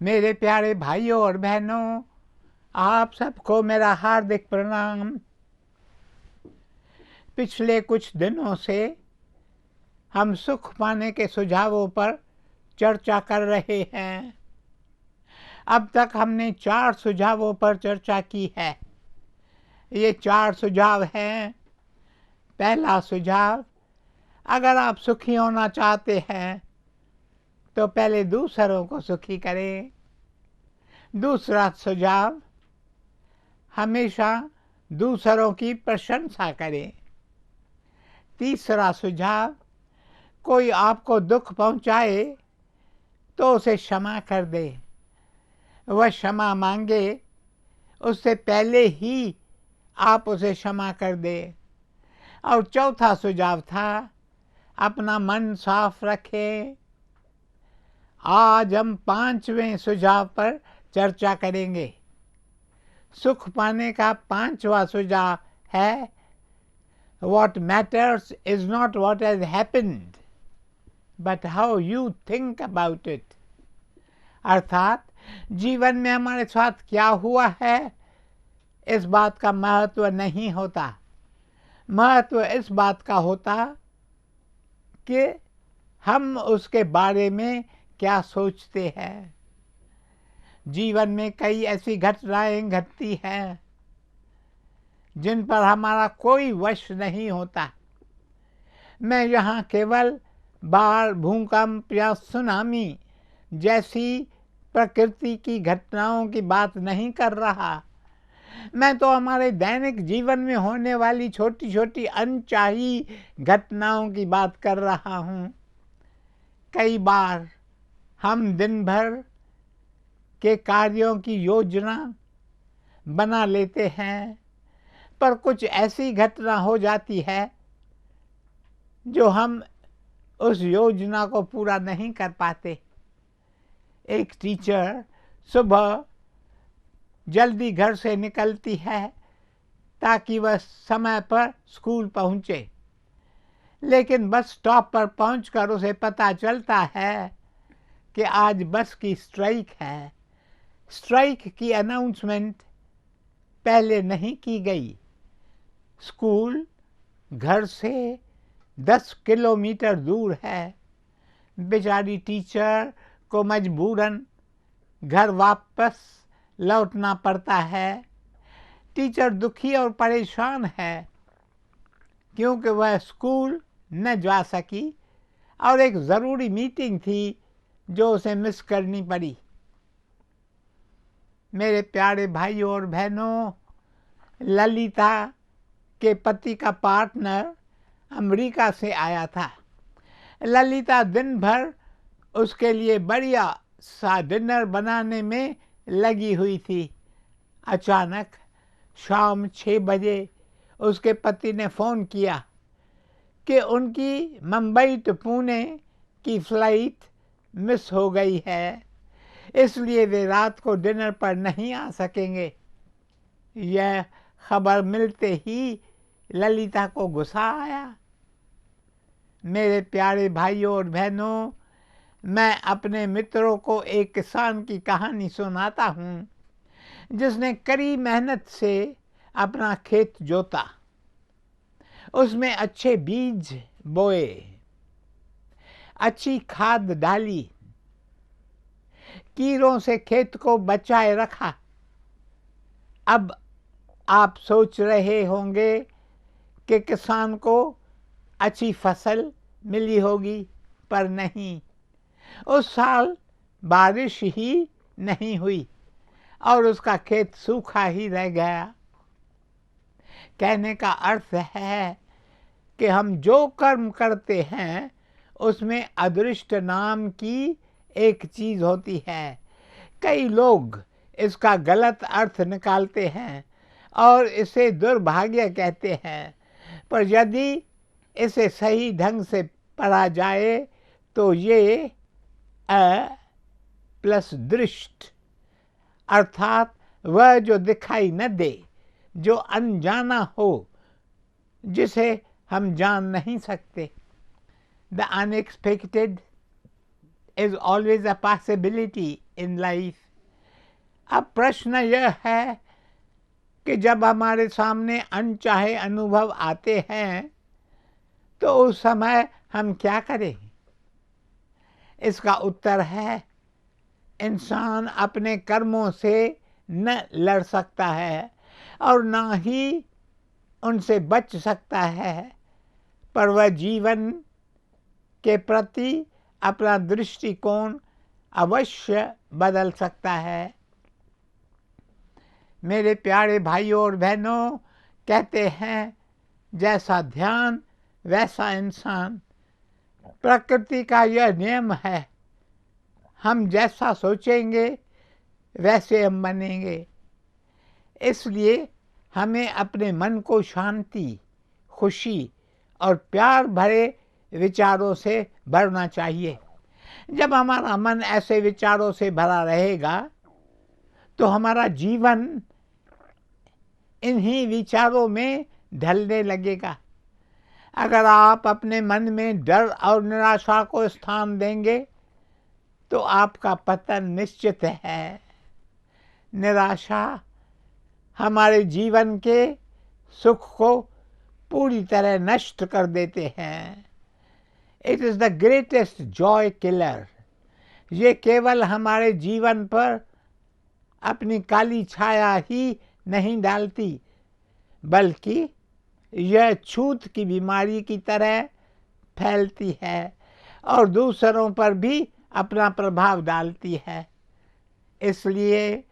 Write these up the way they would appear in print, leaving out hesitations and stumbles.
मेरे प्यारे भाइयों और बहनों, आप सबको मेरा हार्दिक प्रणाम। पिछले कुछ दिनों से हम सुख पाने के सुझावों पर चर्चा कर रहे हैं। अब तक हमने 4 सुझावों पर चर्चा की है। ये 4 सुझाव हैं। पहला सुझाव, अगर आप सुखी होना चाहते हैं तो पहले दूसरों को सुखी करें। दूसरा सुझाव, हमेशा दूसरों की प्रशंसा करें। तीसरा सुझाव, कोई आपको दुख पहुंचाए तो उसे क्षमा कर दे। वह क्षमा मांगे उससे पहले ही आप उसे क्षमा कर दे। और चौथा सुझाव था, अपना मन साफ रखें। आज हम 5वें सुझाव पर चर्चा करेंगे। सुख पाने का 5वां सुझाव है, What matters is not what has happened, but how you think about it। अर्थात जीवन में हमारे साथ क्या हुआ है, इस बात का महत्व नहीं होता। महत्व इस बात का होता कि हम उसके बारे में क्या सोचते हैं। जीवन में कई ऐसी घटनाएं घटती हैं जिन पर हमारा कोई वश नहीं होता। मैं यहाँ केवल बाढ़, भूकंप या सुनामी जैसी प्रकृति की घटनाओं की बात नहीं कर रहा। मैं तो हमारे दैनिक जीवन में होने वाली छोटी छोटी अनचाही घटनाओं की बात कर रहा हूँ। कई बार हम दिन भर के कार्यों की योजना बना लेते हैं, पर कुछ ऐसी घटना हो जाती है जो हम उस योजना को पूरा नहीं कर पाते। एक टीचर सुबह जल्दी घर से निकलती है ताकि वह समय पर स्कूल पहुंचे, लेकिन बस स्टॉप पर पहुंचकर उसे पता चलता है कि आज बस की स्ट्राइक है। स्ट्राइक की अनाउंसमेंट पहले नहीं की गई। स्कूल घर से 10 किलोमीटर दूर है। बेचारी टीचर को मजबूरन घर वापस लौटना पड़ता है। टीचर दुखी और परेशान है क्योंकि वह स्कूल न जा सकी और एक ज़रूरी मीटिंग थी जो उसे मिस करनी पड़ी। मेरे प्यारे भाइयों और बहनों, ललिता के पति का पार्टनर अमेरिका से आया था। ललिता दिन भर उसके लिए बढ़िया सा डिनर बनाने में लगी हुई थी। अचानक शाम 6 बजे उसके पति ने फ़ोन किया कि उनकी मुंबई टू पुणे की फ़्लाइट मिस हो गई है, इसलिए वे रात को डिनर पर नहीं आ सकेंगे। यह खबर मिलते ही ललिता को गुस्सा आया। मेरे प्यारे भाइयों और बहनों, मैं अपने मित्रों को एक किसान की कहानी सुनाता हूँ जिसने कड़ी मेहनत से अपना खेत जोता, उसमें अच्छे बीज बोए, अच्छी खाद डाली, कीड़ों से खेत को बचाए रखा। अब आप सोच रहे होंगे कि किसान को अच्छी फसल मिली होगी, पर नहीं। उस साल बारिश ही नहीं हुई और उसका खेत सूखा ही रह गया। कहने का अर्थ है कि हम जो कर्म करते हैं उसमें अदृष्ट नाम की एक चीज़ होती है। कई लोग इसका गलत अर्थ निकालते हैं और इसे दुर्भाग्य कहते हैं, पर यदि इसे सही ढंग से पढ़ा जाए तो ये प्लस दृष्ट, अर्थात वह जो दिखाई न दे, जो अनजाना हो, जिसे हम जान नहीं सकते। The unexpected is always a possibility in life. अब प्रश्न यह है कि जब हमारे सामने अनचाहे अनुभव आते हैं तो उस समय हम क्या करें? इसका उत्तर है, इंसान अपने कर्मों से न लड़ सकता है और ना ही उनसे बच सकता है, पर वह जीवन के प्रति अपना दृष्टिकोण अवश्य बदल सकता है। मेरे प्यारे भाइयों और बहनों, कहते हैं जैसा ध्यान वैसा इंसान। प्रकृति का यह नियम है, हम जैसा सोचेंगे वैसे हम बनेंगे। इसलिए हमें अपने मन को शांति, खुशी और प्यार भरे विचारों से भरना चाहिए। जब हमारा मन ऐसे विचारों से भरा रहेगा तो हमारा जीवन इन्हीं विचारों में ढलने लगेगा। अगर आप अपने मन में डर और निराशा को स्थान देंगे तो आपका पतन निश्चित है। निराशा हमारे जीवन के सुख को पूरी तरह नष्ट कर देते हैं। It is the greatest Joy killer. ये केवल हमारे जीवन पर अपनी काली छाया ही नहीं डालती, बल्कि यह छूत की बीमारी की तरह फैलती है और दूसरों पर भी अपना प्रभाव डालती है। इसलिए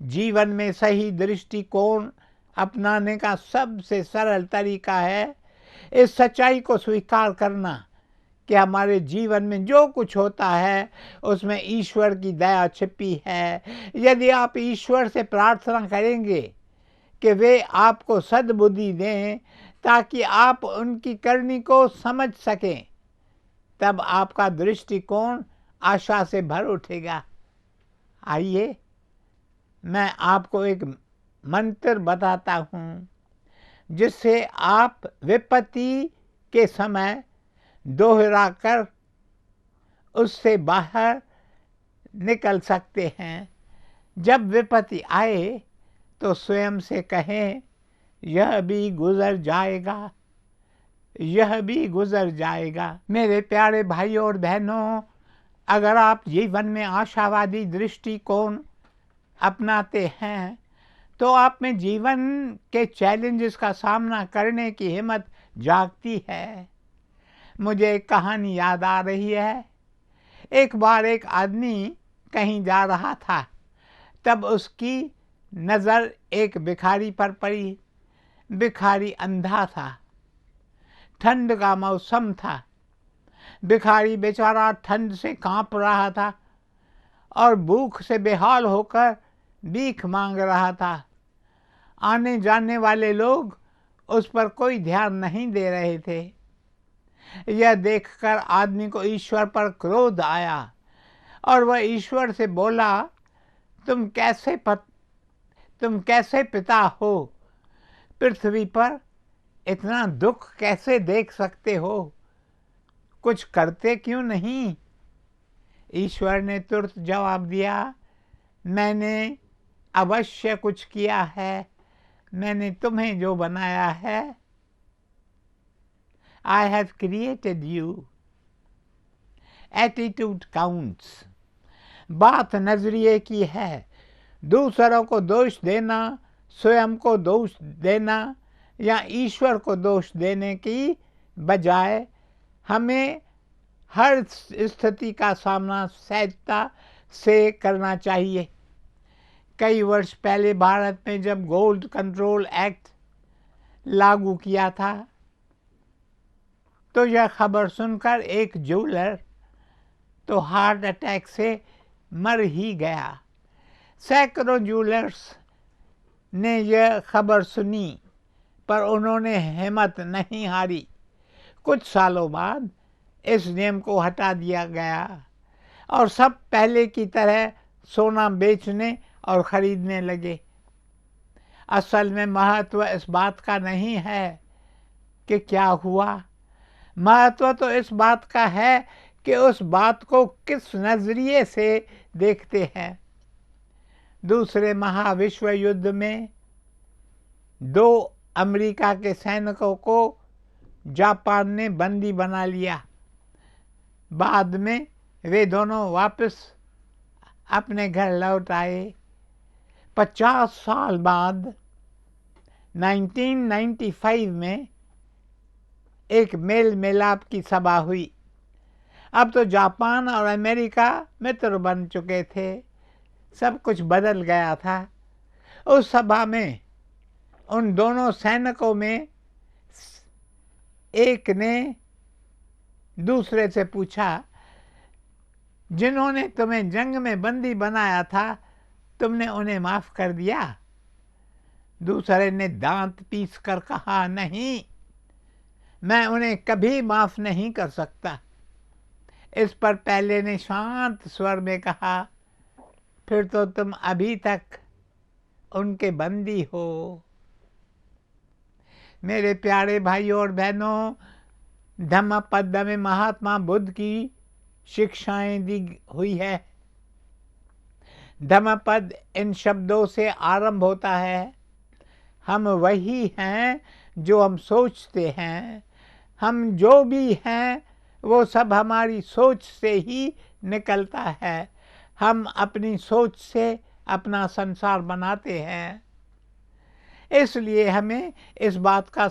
जीवन में सही दृष्टिकोण अपनाने का सबसे सरल तरीका है इस सच्चाई को स्वीकार करना कि हमारे जीवन में जो कुछ होता है उसमें ईश्वर की दया छिपी है। यदि आप ईश्वर से प्रार्थना करेंगे कि वे आपको सद्बुद्धि दें ताकि आप उनकी करनी को समझ सकें, तब आपका दृष्टिकोण आशा से भर उठेगा। आइए मैं आपको एक मंत्र बताता हूँ जिससे आप विपत्ति के समय दोहराकर उससे बाहर निकल सकते हैं। जब विपत्ति आए तो स्वयं से कहें, यह भी गुजर जाएगा, यह भी गुजर जाएगा। मेरे प्यारे भाइयों और बहनों, अगर आप जीवन में आशावादी दृष्टिकोण अपनाते हैं तो आप में जीवन के चैलेंजेस का सामना करने की हिम्मत जागती है। मुझे एक कहानी याद आ रही है। एक बार एक आदमी कहीं जा रहा था, तब उसकी नज़र एक भिखारी पर पड़ी। भिखारी अंधा था, ठंड का मौसम था। भिखारी बेचारा ठंड से कांप रहा था और भूख से बेहाल होकर भीख मांग रहा था। आने जाने वाले लोग उस पर कोई ध्यान नहीं दे रहे थे। यह देखकर आदमी को ईश्वर पर क्रोध आया और वह ईश्वर से बोला, तुम कैसे पिता हो? पृथ्वी पर इतना दुख कैसे देख सकते हो? कुछ करते क्यों नहीं? ईश्वर ने तुरंत जवाब दिया, मैंने अवश्य कुछ किया है। मैंने तुम्हें जो बनाया है, I have created you. Attitude counts. बात नजरिए की है। दूसरों को दोष देना, स्वयं को दोष देना या ईश्वर को दोष देने की बजाय हमें हर स्थिति का सामना सहजता से करना चाहिए। कई वर्ष पहले भारत में जब गोल्ड कंट्रोल एक्ट लागू किया था तो यह खबर सुनकर एक ज्वेलर तो हार्ट अटैक से मर ही गया। सैकड़ों ज्वेलर्स ने यह खबर सुनी पर उन्होंने हिम्मत नहीं हारी। कुछ सालों बाद इस नियम को हटा दिया गया और सब पहले की तरह सोना बेचने और ख़रीदने लगे। असल में महत्व इस बात का नहीं है कि क्या हुआ, महत्व तो इस बात का है कि उस बात को किस नज़रिए से देखते हैं। दूसरे महाविश्व युद्ध में 2 अमेरिका के सैनिकों को जापान ने बंदी बना लिया। बाद में वे दोनों वापस अपने घर लौट आए। 50 साल बाद 1995 में एक मेल मिलाप की सभा हुई। अब तो जापान और अमेरिका मित्र बन चुके थे, सब कुछ बदल गया था। उस सभा में उन दोनों सैनिकों में एक ने दूसरे से पूछा, जिन्होंने तुम्हें जंग में बंदी बनाया था, तुमने उन्हें माफ कर दिया? दूसरे ने दांत पीस कर कहा, नहीं, मैं उन्हें कभी माफ नहीं कर सकता। इस पर पहले ने शांत स्वर में कहा, फिर तो तुम अभी तक उनके बंदी हो। मेरे प्यारे भाइयों और बहनों, धम्मपद में महात्मा बुद्ध की शिक्षाएं दी हुई है। धम्मपद इन शब्दों से आरंभ होता है, हम वही हैं जो हम सोचते हैं। हम जो भी हैं वो सब हमारी सोच से ही निकलता है। हम अपनी सोच से अपना संसार बनाते हैं। इसलिए हमें इस बात का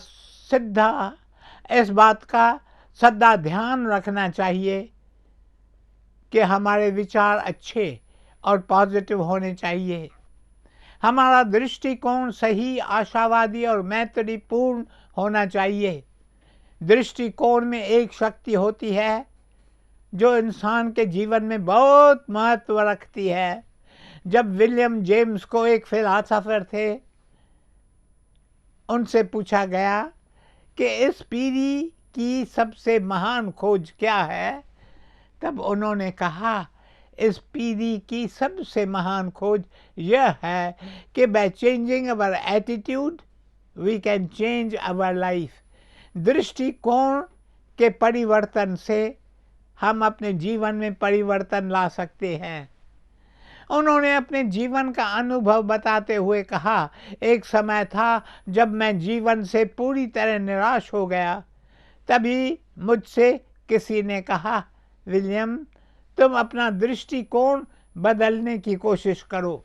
सदा ध्यान रखना चाहिए कि हमारे विचार अच्छे और पॉजिटिव होने चाहिए। हमारा दृष्टिकोण सही, आशावादी और मैत्रीपूर्ण होना चाहिए। दृष्टिकोण में एक शक्ति होती है जो इंसान के जीवन में बहुत महत्व रखती है। जब विलियम जेम्स को, एक फिलॉसफर थे, उनसे पूछा गया कि इस पीढ़ी की सबसे महान खोज क्या है, तब उन्होंने कहा, इस पीढ़ी की सबसे महान खोज यह है कि by changing our attitude we can change our life. दृष्टिकोण के परिवर्तन से हम अपने जीवन में परिवर्तन ला सकते हैं। उन्होंने अपने जीवन का अनुभव बताते हुए कहा, एक समय था जब मैं जीवन से पूरी तरह निराश हो गया। तभी मुझसे किसी ने कहा, विलियम, तुम अपना दृष्टिकोण बदलने की कोशिश करो।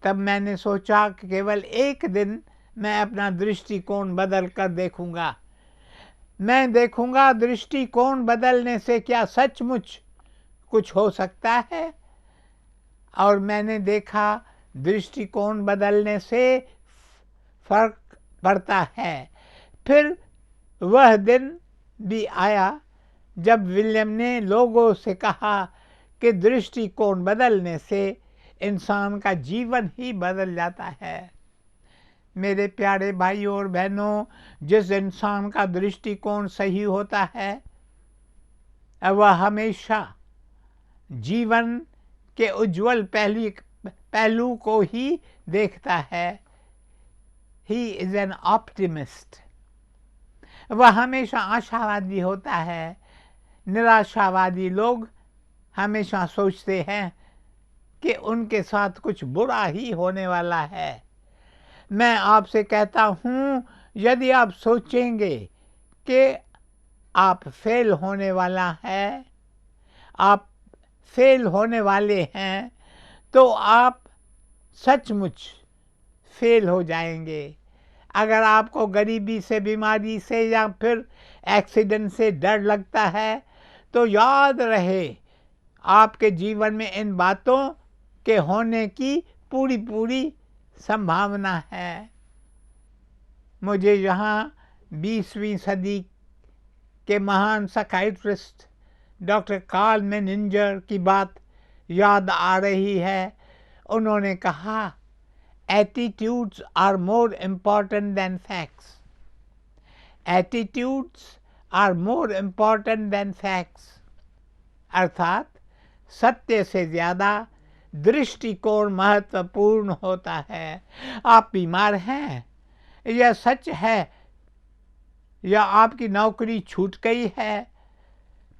तब मैंने सोचा कि केवल एक दिन मैं अपना दृष्टिकोण बदल कर देखूंगा। मैं देखूंगा दृष्टिकोण बदलने से क्या सचमुच कुछ हो सकता है। और मैंने देखा दृष्टिकोण बदलने से फर्क पड़ता है। फिर वह दिन भी आया जब विलियम ने लोगों से कहा कि दृष्टिकोण बदलने से इंसान का जीवन ही बदल जाता है। मेरे प्यारे भाइयों और बहनों, जिस इंसान का दृष्टिकोण सही होता है वह हमेशा जीवन के उज्जवल पहलू को ही देखता है। He is an optimist. वह हमेशा आशावादी होता है। निराशावादी लोग हमेशा सोचते हैं कि उनके साथ कुछ बुरा ही होने वाला है। मैं आपसे कहता हूँ, यदि आप सोचेंगे कि आप फेल होने वाला है, आप फेल होने वाले हैं, तो आप सचमुच फेल हो जाएंगे। अगर आपको गरीबी से, बीमारी से या फिर एक्सीडेंट से डर लगता है, तो याद रहे आपके जीवन में इन बातों के होने की पूरी संभावना है। मुझे यहाँ 20वीं सदी के महान साइकियाट्रिस्ट डॉक्टर कार्ल मेनिंजर की बात याद आ रही है। उन्होंने कहा, attitudes are more important than facts. Attitudes are more important than facts. अर्थात सत्य से ज़्यादा दृष्टिकोण महत्वपूर्ण होता है। आप बीमार हैं, यह सच है, या आपकी नौकरी छूट गई है,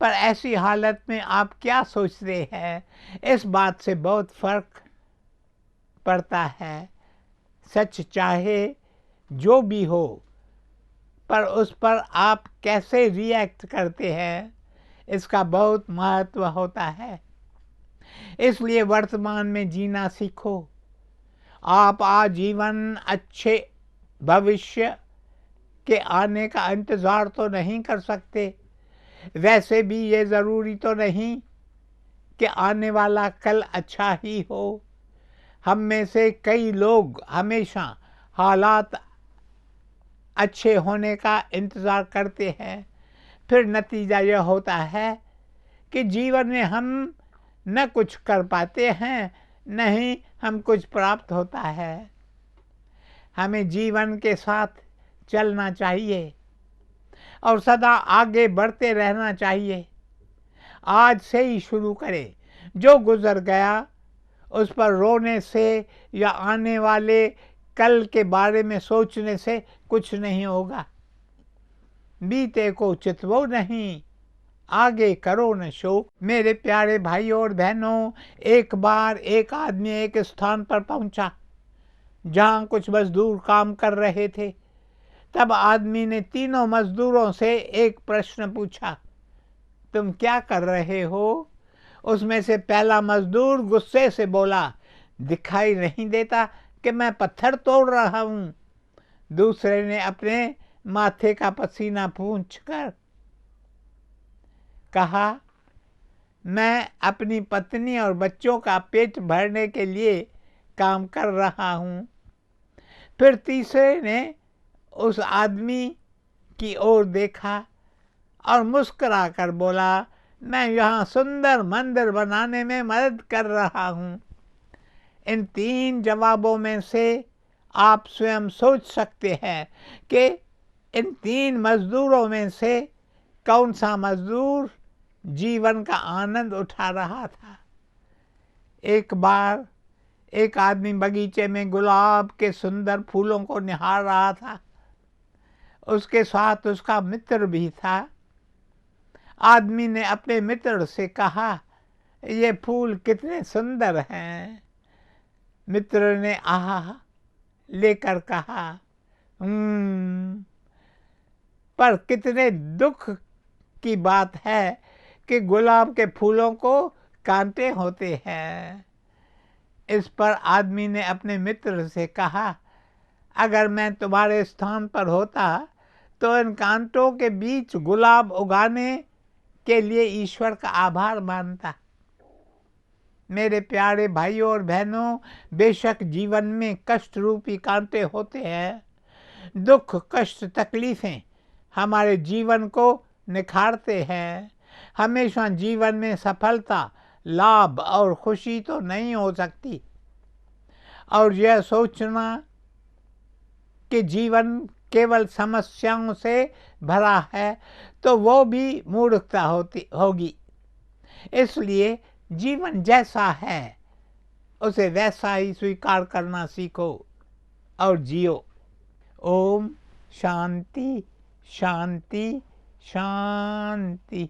पर ऐसी हालत में आप क्या सोचते हैं, इस बात से बहुत फर्क पड़ता है। सच चाहे जो भी हो, पर उस पर आप कैसे रिएक्ट करते हैं, इसका बहुत महत्व होता है। इसलिए वर्तमान में जीना सीखो। आप आजीवन अच्छे भविष्य के आने का इंतज़ार तो नहीं कर सकते। वैसे भी ये ज़रूरी तो नहीं कि आने वाला कल अच्छा ही हो। हम में से कई लोग हमेशा हालात अच्छे होने का इंतज़ार करते हैं, फिर नतीजा यह होता है कि जीवन में हम न कुछ कर पाते हैं, न ही हम कुछ प्राप्त होता है। हमें जीवन के साथ चलना चाहिए और सदा आगे बढ़ते रहना चाहिए। आज से ही शुरू करें। जो गुजर गया उस पर रोने से या आने वाले कल के बारे में सोचने से कुछ नहीं होगा। बीते को चितवो नहीं, आगे करो न शोक। मेरे प्यारे भाइयों और बहनों, एक बार एक आदमी एक स्थान पर पहुंचा जहां कुछ मजदूर काम कर रहे थे। तब आदमी ने तीनों मजदूरों से एक प्रश्न पूछा, तुम क्या कर रहे हो? उसमें से पहला मजदूर गुस्से से बोला, दिखाई नहीं देता कि मैं पत्थर तोड़ रहा हूं। दूसरे ने अपने माथे का पसीना पोंछकर कहा, मैं अपनी पत्नी और बच्चों का पेट भरने के लिए काम कर रहा हूं। फिर तीसरे ने उस आदमी की ओर देखा और मुस्कुराकर बोला, मैं यहाँ सुंदर मंदिर बनाने में मदद कर रहा हूँ। इन तीन जवाबों में से आप स्वयं सोच सकते हैं कि इन तीन मजदूरों में से कौन सा मजदूर जीवन का आनंद उठा रहा था। एक बार एक आदमी बगीचे में गुलाब के सुंदर फूलों को निहार रहा था। उसके साथ उसका मित्र भी था। आदमी ने अपने मित्र से कहा, ये फूल कितने सुंदर हैं। मित्र ने आह लेकर कहा, पर कितने दुख की बात है कि गुलाब के फूलों को कांटे होते हैं। इस पर आदमी ने अपने मित्र से कहा, अगर मैं तुम्हारे स्थान पर होता तो इन कांटों के बीच गुलाब उगाने के लिए ईश्वर का आभार मानता। मेरे प्यारे भाइयों और बहनों, बेशक जीवन में कष्ट रूपी कांटे होते हैं। दुख, कष्ट, तकलीफें हमारे जीवन को निखारते हैं। हमेशा जीवन में सफलता, लाभ और खुशी तो नहीं हो सकती। और यह सोचना कि जीवन केवल समस्याओं से भरा है तो वो भी मूर्खता होगी। इसलिए जीवन जैसा है उसे वैसा ही स्वीकार करना सीखो और जियो। ओम शांति शांति शांति।